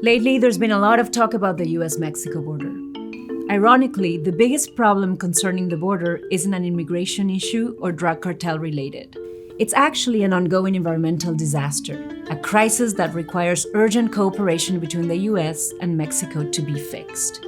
Lately, there's been a lot of talk about the US-Mexico border. Ironically, the biggest problem concerning the border isn't an immigration issue or drug cartel related. It's actually an ongoing environmental disaster, a crisis that requires urgent cooperation between the US and Mexico to be fixed.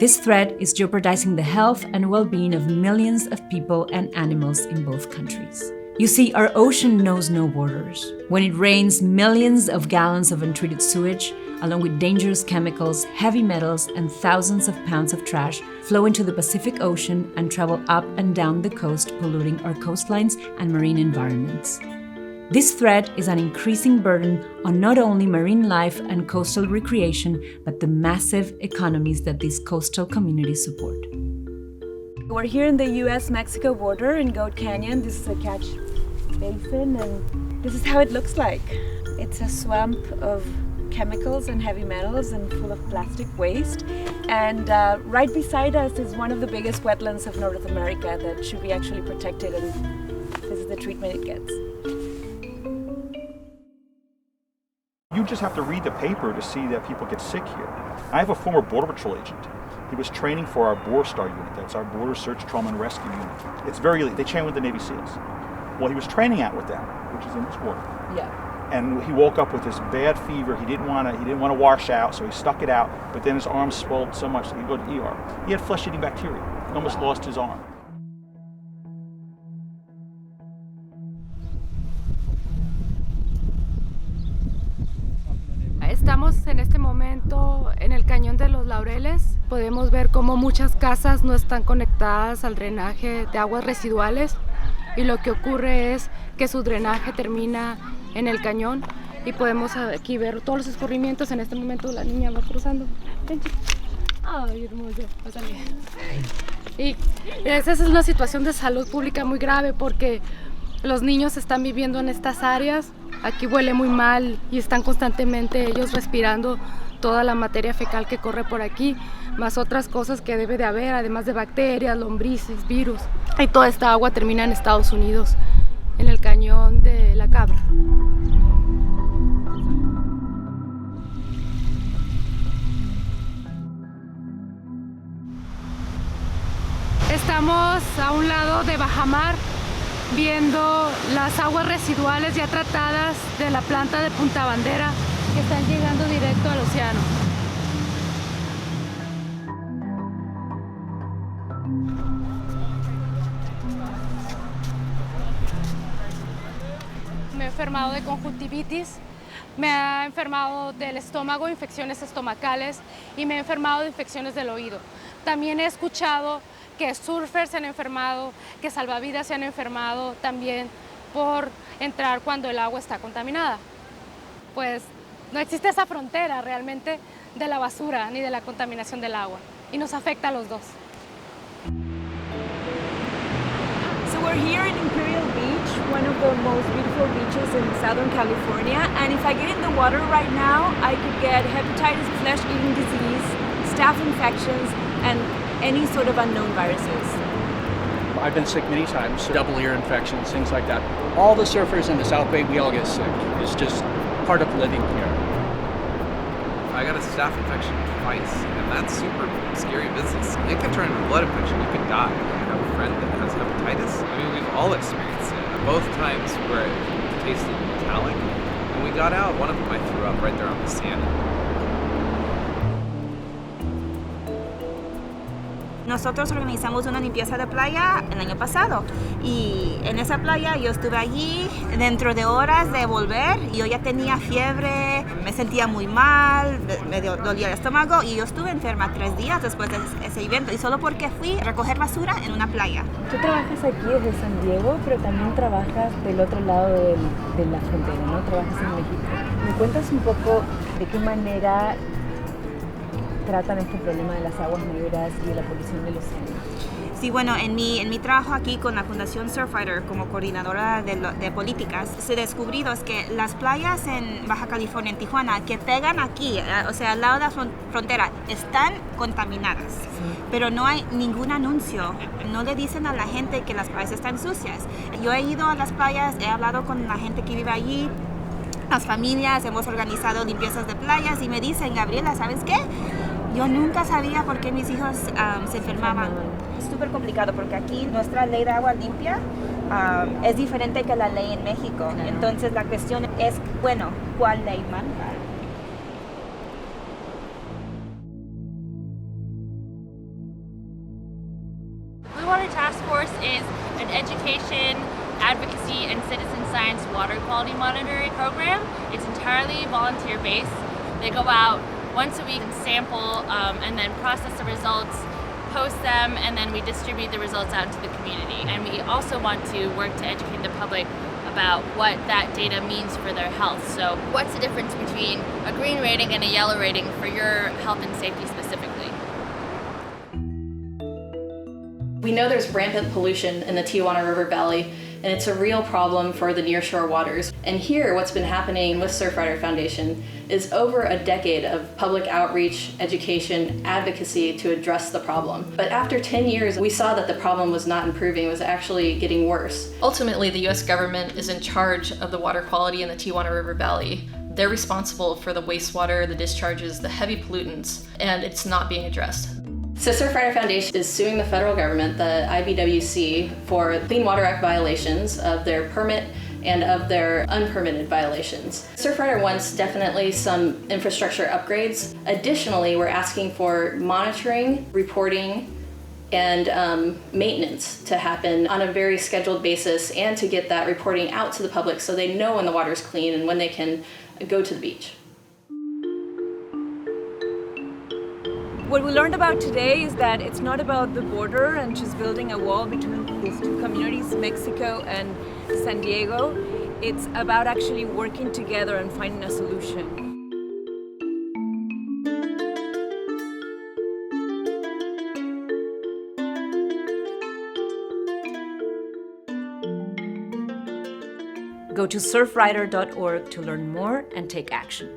This threat is jeopardizing the health and well-being of millions of people and animals in both countries. You see, our ocean knows no borders. When it rains, millions of gallons of untreated sewage, along with dangerous chemicals, heavy metals, and thousands of pounds of trash, flow into the Pacific Ocean and travel up and down the coast, polluting our coastlines and marine environments. This threat is an increasing burden on not only marine life and coastal recreation, but the massive economies that these coastal communities support. We're here in the US-Mexico border in Goat Canyon. This is a catch basin, and this is how it looks like. It's a swamp of chemicals and heavy metals and full of plastic waste. And right beside us is one of the biggest wetlands of North America that should be actually protected, and this is the treatment it gets. You just have to read the paper to see that people get sick here. I have a former Border Patrol agent. He was training for our BORSTAR unit. That's our Border Search, Trauma, and Rescue unit. It's very elite. They train with the Navy SEALs. Well, he was training out with them, which is in this water. Yeah. And he woke up with this bad fever. He didn't want to wash out, so he stuck it out. But then his arm swelled so much that he'd go to the ER. He had flesh-eating bacteria. He almost lost his arm. Estamos en este momento en el Cañón de los Laureles. Podemos ver cómo muchas casas no están conectadas al drenaje de aguas residuales, y lo que ocurre es que su drenaje termina en el cañón, y podemos aquí ver todos los escurrimientos. En este momento la niña va cruzando. Ay, hermoso. Y esa es una situación de salud pública muy grave, porque los niños están viviendo en estas áreas. Aquí huele muy mal y están constantemente ellos respirando toda la materia fecal que corre por aquí, más otras cosas que debe de haber, además de bacterias, lombrices, virus. Y toda esta agua termina en Estados Unidos, en el cañón de la Cabra. Estamos a un lado de bajamar, viendo las aguas residuales ya tratadas de la planta de Punta Bandera, que están llegando directo al océano. Me he enfermado de conjuntivitis, me ha enfermado del estómago, infecciones estomacales, y me he enfermado de infecciones del oído. También he escuchado que surfers se han enfermado, que salvavidas se han enfermado también por entrar cuando el agua está contaminada. Pues no existe esa frontera realmente de la basura ni de la contaminación del agua, y nos afecta a los dos. So we're here in Imperial Beach, one of the most beautiful beaches in Southern California, and if I get in the water right now, I could get hepatitis, flesh-eating disease, staph infections, and any sort of unknown viruses. I've been sick many times, double ear infections, things like that. All the surfers in the South Bay, we all get sick. It's just part of living here. I got a staph infection twice, and that's super scary business. It can turn into a blood infection. You could die. I have a friend that has hepatitis. I mean, we've all experienced it. Both times where it tasted metallic. When we got out, one of them I threw up right there on the sand. Nosotros organizamos una limpieza de playa el año pasado, y en esa playa yo estuve allí dentro de horas de volver, y yo ya tenía fiebre, me sentía muy mal, me dolía el estómago, y yo estuve enferma 3 días después de ese evento, y solo porque fui a recoger basura en una playa. Tú trabajas aquí desde San Diego, pero también trabajas del otro lado de la frontera, ¿no? Trabajas en México. ¿Me cuentas un poco de qué manera tratan este problema de las aguas negras y de la polución del océano? Sí, bueno, en mi trabajo aquí con la Fundación Surfrider como coordinadora de políticas, se descubrió que las playas en Baja California, en Tijuana, que pegan aquí, o sea, al lado de la frontera, están contaminadas. Sí. Pero no hay ningún anuncio, no le dicen a la gente que las playas están sucias. Yo he ido a las playas, he hablado con la gente que vive allí, las familias, hemos organizado limpiezas de playas y me dicen, Gabriela, ¿sabes qué? Yo nunca sabía por qué mis hijos se enfermaban. Es súper complicado porque aquí nuestra ley de agua limpia es diferente que la ley en México. Claro. Entonces la cuestión es, bueno, ¿cuál ley manda? Blue Water Task Force is an education, advocacy, and citizen science water quality monitoring program. It's entirely volunteer-based. They go out once a week and sample and then process the results, post them, and then we distribute the results out to the community. And we also want to work to educate the public about what that data means for their health. So what's the difference between a green rating and a yellow rating for your health and safety specifically? We know there's rampant pollution in the Tijuana River Valley, and it's a real problem for the nearshore waters. And here, what's been happening with Surfrider Foundation is over a decade of public outreach, education, advocacy to address the problem. But after 10 years, we saw that the problem was not improving, it was actually getting worse. Ultimately, the US government is in charge of the water quality in the Tijuana River Valley. They're responsible for the wastewater, the discharges, the heavy pollutants, and it's not being addressed. So Surfrider Foundation is suing the federal government, the IBWC, for Clean Water Act violations of their permit and of their unpermitted violations. Surfrider wants definitely some infrastructure upgrades. Additionally, we're asking for monitoring, reporting, and maintenance to happen on a very scheduled basis and to get that reporting out to the public so they know when the water's clean and when they can go to the beach. What we learned about today is that it's not about the border and just building a wall between these two communities, Mexico and San Diego. It's about actually working together and finding a solution. Go to surfrider.org to learn more and take action.